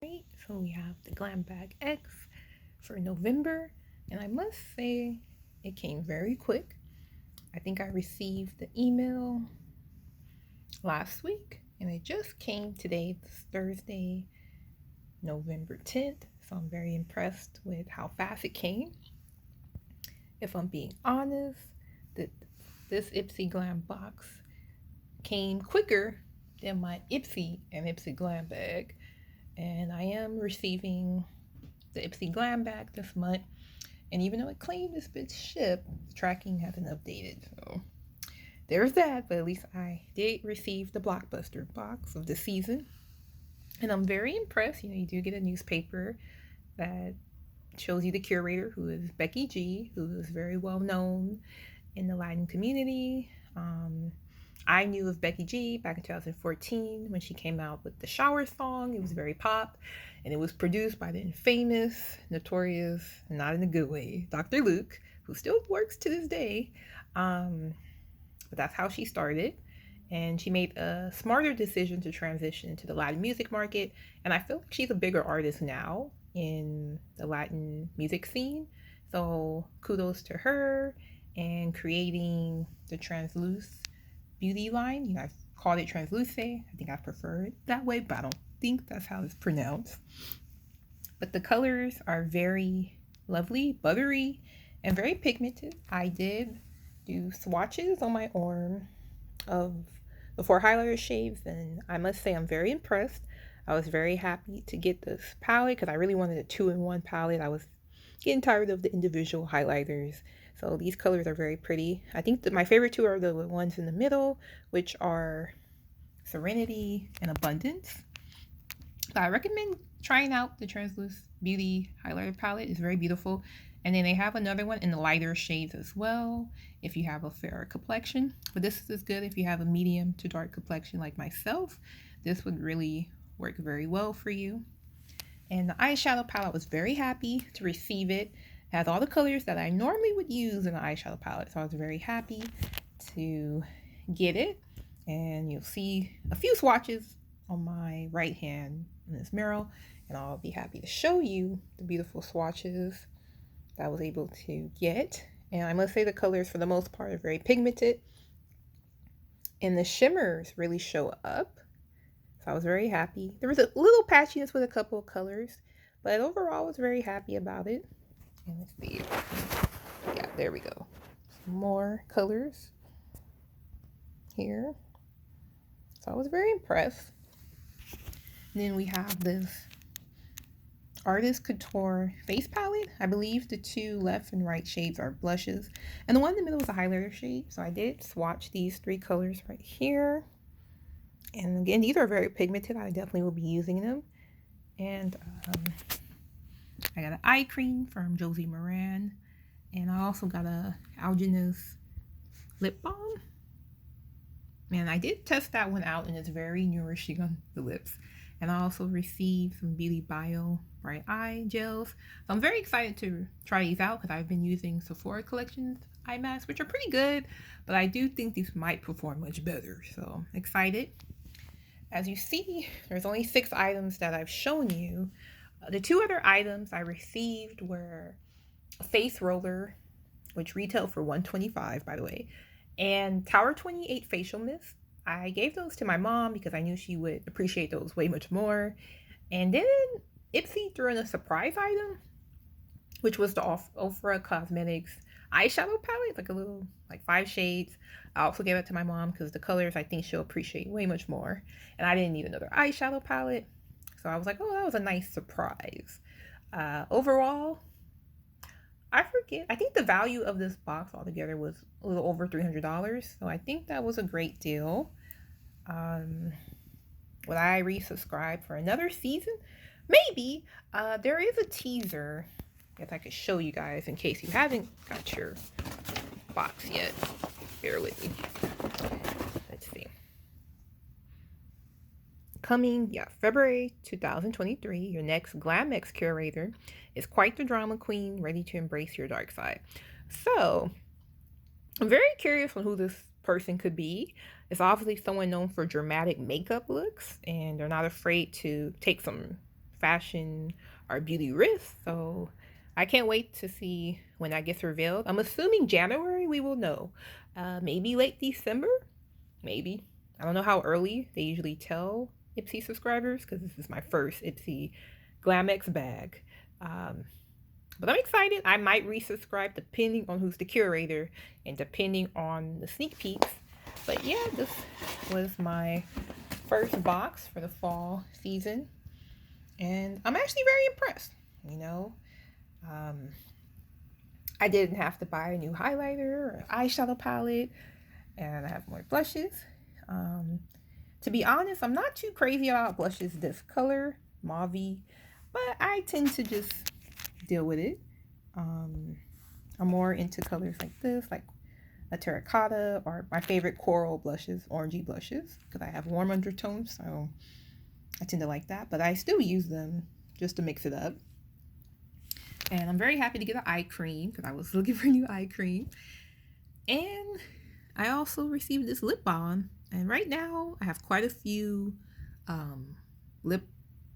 Right, so we have the Glam Bag X for November, and I must say it came very quick. I think I received the email last week, and it just came today, this Thursday, November 10th. So I'm very impressed with how fast it came. If I'm being honest, that this Ipsy Glam box came quicker than my Ipsy and Ipsy Glam bag, and I am receiving the Ipsy Glam bag this month. And even though it claimed it's been shipped, the tracking hasn't updated. So there's that, but at least I did receive the Blockbuster box of the season. And I'm very impressed. You do get a newspaper that shows you the curator, who is Becky G, who is very well known in the Latin community. I knew of Becky G back in 2014 when she came out with the Shower song. It was very pop, and it was produced by the infamous, notorious, not in a good way, Dr. Luke, who still works to this day. But that's how she started. And she made a smarter decision to transition to the Latin music market. And I feel like she's a bigger artist now in the Latin music scene. So kudos to her and creating the Transluce beauty line. I've called it Transluce. I think I prefer it that way, but I don't think that's how it's pronounced. But the colors are very lovely, buttery, and very pigmented. I did do swatches on my arm of the 4 highlighter shades, and I must say I'm very impressed. I was very happy to get this palette because I really wanted a 2-in-1 palette. I was getting tired of the individual highlighters. So these colors are very pretty. I think that my favorite two are the ones in the middle, which are Serenity and Abundance. So I recommend trying out the Transluce Beauty highlighter palette. It's very beautiful. And then they have another one in the lighter shades as well if you have a fairer complexion. But this is good if you have a medium to dark complexion like myself. This would really work very well for you. And the eyeshadow palette, was very happy to receive it. It has all the colors that I normally would use in the eyeshadow palette. So I was very happy to get it. And you'll see a few swatches on my right hand in this mirror. And I'll be happy to show you the beautiful swatches that I was able to get. And I must say the colors for the most part are very pigmented. And the shimmers really show up. So I was very happy. There was a little patchiness with a couple of colors, but overall I was very happy about it. And let's see. Yeah, there we go. Some more colors here. So I was very impressed. And then we have this Artist Couture face palette. I believe the two left and right shades are blushes, and the one in the middle is a highlighter shade. So I did swatch these 3 colors right here. And again, these are very pigmented. I definitely will be using them. And I got an eye cream from Josie Moran. And I also got a Algenist lip balm. And I did test that one out, and it's very nourishing on the lips. And I also received some Beauty Bio Bright Eye Gels. So I'm very excited to try these out because I've been using Sephora Collections eye masks, which are pretty good. But I do think these might perform much better. So excited. As you see, there's only 6 items that I've shown you. The 2 other items I received were a face roller, which retailed for $125, by the way, and Tower 28 facial mist. I gave those to my mom because I knew she would appreciate those way much more. And then Ipsy threw in a surprise item, which was the Ofra Cosmetics eyeshadow palette, like a little, like 5 shades. I also gave it to my mom because the colors I think she'll appreciate way much more. And I didn't need another eyeshadow palette. So I was like, oh, that was a nice surprise. Overall, I forget. I think the value of this box altogether was a little over $300. So I think that was a great deal. Would I resubscribe for another season? Maybe. There is a teaser that I could show you guys in case you haven't got your box yet. Bear with me. Let's see. Coming, February 2023, your next Glam X curator is quite the drama queen, ready to embrace your dark side. So, I'm very curious on who this person could be. It's obviously someone known for dramatic makeup looks, and they're not afraid to take some fashion or beauty risk. So I can't wait to see when that gets revealed. I'm assuming January we will know. Maybe late December, maybe. I don't know how early they usually tell Ipsy subscribers because this is my first Ipsy Glam X bag. Um, but I'm excited. I might resubscribe depending on who's the curator and depending on the sneak peeks. But yeah, this was my first box for the fall season. And I'm actually very impressed. You know, I didn't have to buy a new highlighter or eyeshadow palette. And I have more blushes. To be honest, I'm not too crazy about blushes this color, mauve, but I tend to just deal with it. I'm more into colors like this, like a terracotta, or my favorite coral blushes, orangey blushes, because I have warm undertones, so I tend to like that, but I still use them just to mix it up. And I'm very happy to get an eye cream, because I was looking for new eye cream. And I also received this lip balm, and right now I have quite a few lip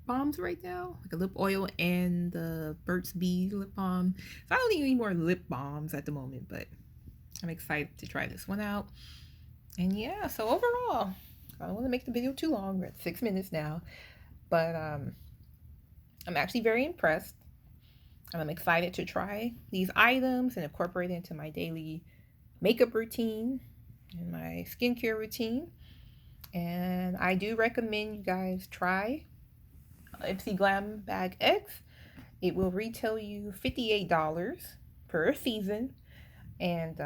balms right now, like a lip oil and the Burt's Bees lip balm. So I don't need any more lip balms at the moment, but I'm excited to try this one out. And yeah, so overall, I don't want to make the video too long. We're at 6 minutes now, but I'm actually very impressed, and I'm excited to try these items and incorporate it into my daily makeup routine and my skincare routine. And I do recommend you guys try Ipsy Glam Bag X. It will retail you $58 per season, and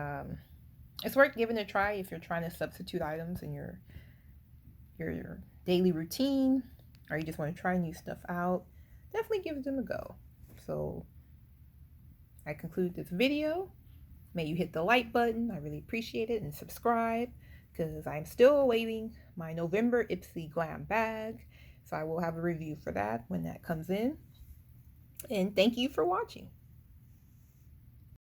it's worth giving a try if you're trying to substitute items in your daily routine, or you just want to try new stuff out. Definitely give them a go. So I conclude this video. May you hit the like button, I really appreciate it, and subscribe, because I'm still awaiting my November Ipsy Glam bag, so I will have a review for that when that comes in. And thank you for watching.